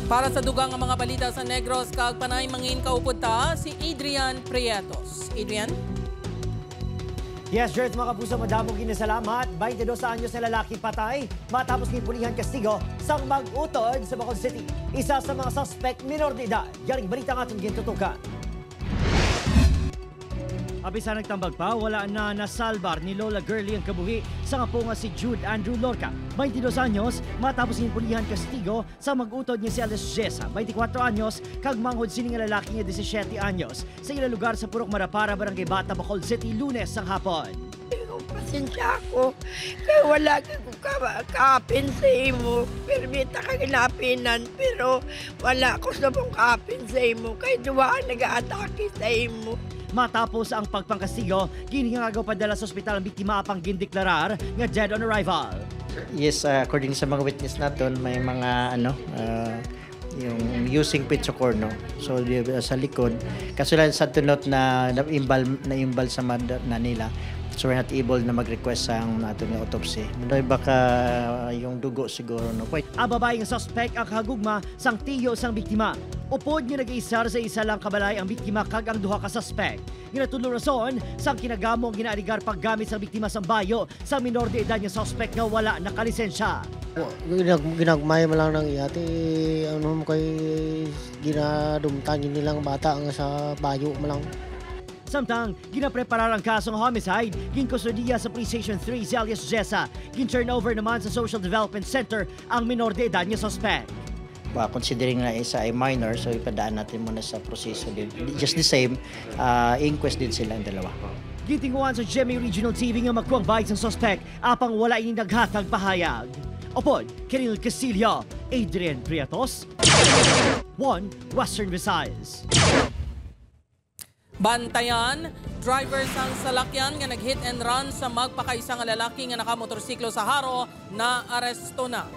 Para sa dugang ang mga balita sa Negros, kag panay mangin kaupod ta, si Adrian Prietos. Adrian? Yes, George, mga kapuso, madamong kinasalamat. 22 anyos na lalaki patay matapos ng pulihan kastigo sa mag-utod sa Bacolod City. Isa sa mga suspect, minor de edad. Yaring balita ng ating gintutukan. Abisa nagtambag pa, wala na nasalbar ni Lola Girlie ang kabuhi sa ngapunga si Jude Andrew Lorca. 22 anyos, matapos ng pulihan kastigo sa mag-utod niya si Alice Jessa. 24 anyos, kag manghod sining lalaki niya 17 anyos sa ilang lugar sa Purok Marapara, Barangay Bata, Bacolod City, Lunes ang hapon. Pasensya ako, kaya wala ko kaapin sa imo. Permita ka ginapinan, pero wala ko sa mong kaapin sa imo. Kaya duwaan nag-aatake sa imo. Matapos ang pagpangkastigo, ginhingagaw padala sa ospital ang biktima apang gindeklarar nga dead on arrival. Yes, according sa mga witness natin, may mga yung using pitsocorno. So sa likod, kasulan sa tunot na naimbal sa na nila. So we're not able na mag-request ang atong autopsy. Baka yung dugo siguro. No? Ang babaeng suspect ang kahagugma sang tiyo sang biktima. Upod nga nag-iisar sa isa lang kabalay ang biktima kag ang duha ka suspect. Ginatulong rason sang kinagamo ang ginaaligar paggamit sa biktima sang bayo sa minor de edad nga suspect nga wala nakalisensya. Ginagmay mo lang ng iyati, ano mo kay ginadumtangin nilang bata nga sa bayo mo lang. Samtang, ginapreparar ang kasong homicide, ginkustudiya sa Police Station 3 si Alias Jessa. Gin-turnover naman sa Social Development Center ang minor de edad nga suspect. Considering na isa ay minor, so ipadaan natin muna sa proseso din. Just the same, inquest din sila ang dalawa. Gitinguan sa GMA Regional TV nga magkuang bayad ng suspect apang wala ini naghatag pahayag. Opod, Kiril Castillo, Adrian Prietos, 1 Western Visayas. Bantayan, driver sang salakyan nga nag-hit and run sa magpakaisa nga lalaki nga nakamotorsiklo sa Haro na aresto na.